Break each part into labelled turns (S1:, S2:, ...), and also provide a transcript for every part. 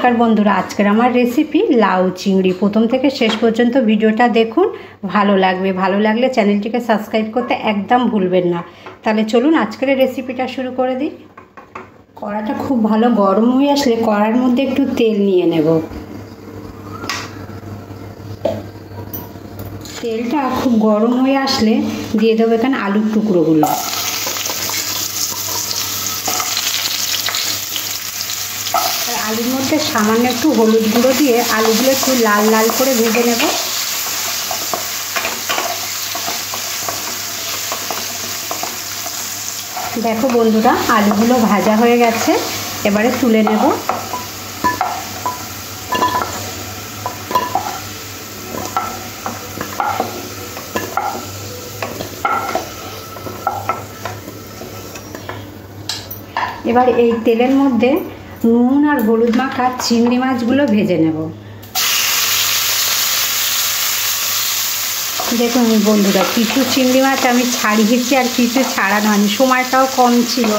S1: নমস্কার বন্ধুরা, আজকের আমার রেসিপি লাউ চিংড়ি। প্রথম থেকে শেষ পর্যন্ত ভিডিওটা দেখুন, ভালো লাগবে। ভালো লাগলে চ্যানেলটিকে সাবস্ক্রাইব করতে একদম ভুলবেন না। তাহলে চলুন আজকের রেসিপিটা শুরু করে দিই। কড়াটা খুব ভালো গরম হয়ে আসলে কড়ার মধ্যে একটু তেল নিয়ে নেব। তেলটা খুব গরম হয়ে আসলে দিয়ে দেবো এখানে আলুর টুকরোগুলো। আলুর মধ্যে সামান্য একটু হলুদ গুঁড়ো দিয়ে আলুগুলো একটু লাল লাল করে ভেজে নেব। দেখো বন্ধুরা, আলুগুলো ভাজা হয়ে গেছে, এবারে তুলে নেব। এবার এই তেলের মধ্যে নুন আর হলুদ মাখা চিংড়ি মাছগুলো ভেজে নেব। দেখুন বন্ধুরা, কিছু চিংড়ি মাছ আমি ছাড়িয়েছি আর কিছু ছাড়ানো হয়নি, সময়টাও কম ছিল,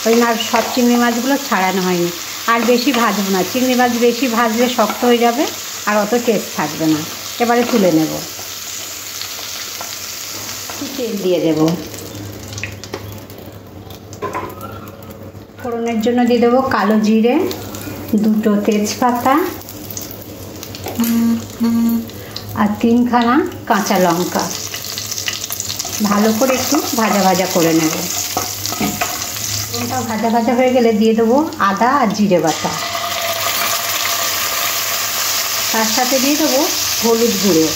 S1: ওই না সব চিংড়ি মাছগুলো ছাড়ানো হয়নি। আর বেশি ভাজবো না, চিংড়ি মাছ বেশি ভাজলে শক্ত হয়ে যাবে আর অত টেস্ট থাকবে না। এবারে তুলে নেব। তেল দিয়ে দেব। ফোড়নের জন্য দিয়ে দেবো কালো জিরে, দুটো তেজপাতা আর 3খানা কাঁচা লঙ্কা। ভালো করে একটু ভাজা ভাজা করে নেব। লঙ্কা ভাজা ভাজা হয়ে গেলে দিয়ে দেবো আদা আর জিরে বাটা। তার সাথে দিয়ে দেবো হলুদ গুঁড়ো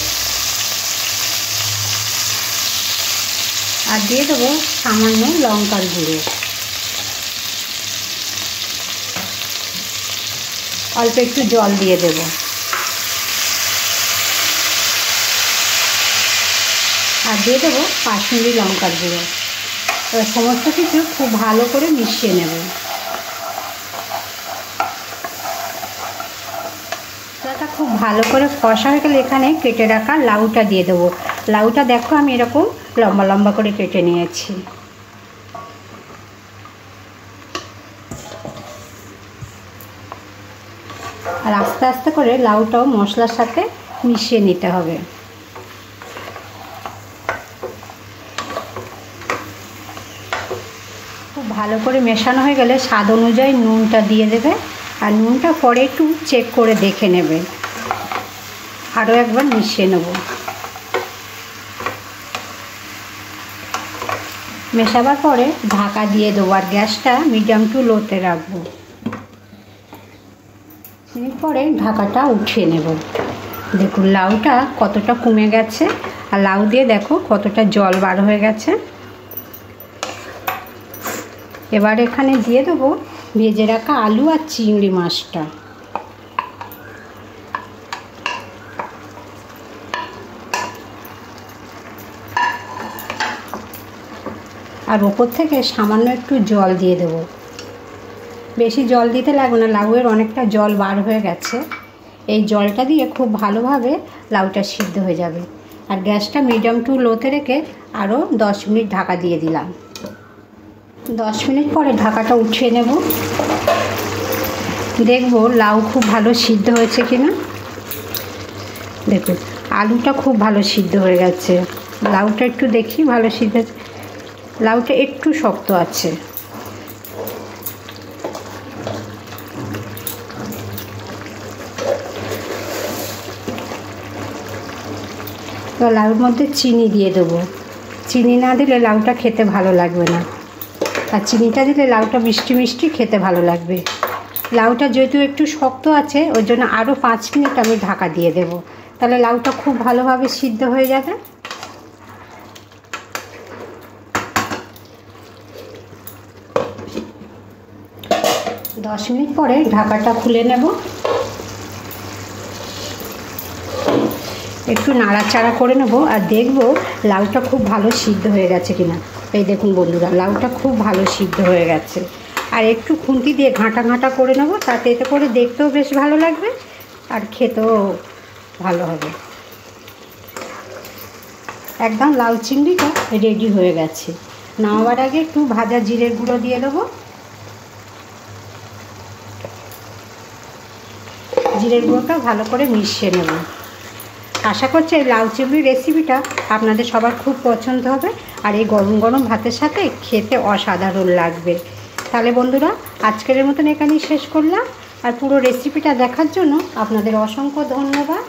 S1: আর দিয়ে দেবো সামান্য লঙ্কার গুঁড়ো। অল্প একটু জল দিয়ে দেব। আর দিয়ে দেবো কাশ্মীরি লঙ্কার গুঁড়ো। এবার সমস্ত কিছু খুব ভালো করে মিশিয়ে নেব। মশলাটা খুব ভালো করে কষা হয়ে গেলে এখানে কেটে রাখা লাউটা দিয়ে দেবো। লাউটা দেখো আমি এরকম লম্বা লম্বা করে কেটে নিয়েছি। আর আস্তে আস্তে করে লাউটাও মশলার সাথে মিশিয়ে নিতে হবে। খুব ভালো করে মেশানো হয়ে গেলে স্বাদ অনুযায়ী নুনটা দিয়ে দেবে। আর নুনটা পরে একটু চেক করে দেখে নেবে। আরও একবার মিশিয়ে নেব। মেশাবার পরে ঢাকা দিয়ে দেবো আর গ্যাসটা মিডিয়াম টু লোতে রাখবো। পরে ঢাকাটা উঠিয়ে নেব। দেখুন লাউটা কতটা কমে গেছে আর লাউ দিয়ে দেখো কতটা জল বার হয়ে গেছে। এবার এখানে দিয়ে দেবো ভেজে রাখা আলু আর চিংড়ি মাছটা। আর ওপর থেকে সামান্য একটু জল দিয়ে দেবো। বেশি জল দিতে লাগবে না, লাউয়ের অনেকটা জল বার হয়ে গেছে। এই জলটা দিয়ে খুব ভালোভাবে লাউটা সিদ্ধ হয়ে যাবে। আর গ্যাসটা মিডিয়াম টু লোতে রেখে আরও 10 মিনিট ঢাকা দিয়ে দিলাম। 10 মিনিট পরে ঢাকাটা উঠিয়ে নেব। দেখবো লাউ খুব ভালো সিদ্ধ হয়েছে কিনা। দেখুন আলুটা খুব ভালো সিদ্ধ হয়ে গেছে। লাউটা একটু দেখি ভালো সিদ্ধ। লাউটা একটু শক্ত আছে। তো লাউর মধ্যে চিনি দিয়ে দেবো। চিনি না দিলে লাউটা খেতে ভালো লাগবে না, আর চিনিটা দিলে লাউটা মিষ্টি মিষ্টি খেতে ভালো লাগবে। লাউটা যেহেতু একটু শক্ত আছে ওই জন্য আরও 5 মিনিট আমি ঢাকা দিয়ে দেব। তাহলে লাউটা খুব ভালোভাবে সিদ্ধ হয়ে যাবে। দশ মিনিট পরে ঢাকাটা খুলে নেব। একটু নাড়াচাড়া করে নেব আর দেখব লাউটা খুব ভালো সিদ্ধ হয়ে গেছে কিনা। এই দেখুন বন্ধুরা, লাউটা খুব ভালো সিদ্ধ হয়ে গেছে। আর একটু খুন্তি দিয়ে ঘাঁটা ঘাঁটা করে নেব, তাতে এতে করে দেখতেও বেশ ভালো লাগবে আর খেতেও ভালো হবে। একদম লাউ চিংড়িটা রেডি হয়ে গেছে। নামাবার আগে একটু ভাজা জিরের গুঁড়ো দিয়ে দেবো। জিরের গুঁড়োটা ভালো করে মিশিয়ে নেব। আশা করছি এই লাউ চিংড়ি রেসিপিটা আপনাদের সবার খুব পছন্দ হবে, আর এই গরম গরম ভাতের সাথে খেতে অসাধারণ লাগবে। তাহলে বন্ধুরা, আজকের মতন এখানেই শেষ করলাম। আর পুরো রেসিপিটা দেখার জন্য আপনাদের অসংখ্য ধন্যবাদ।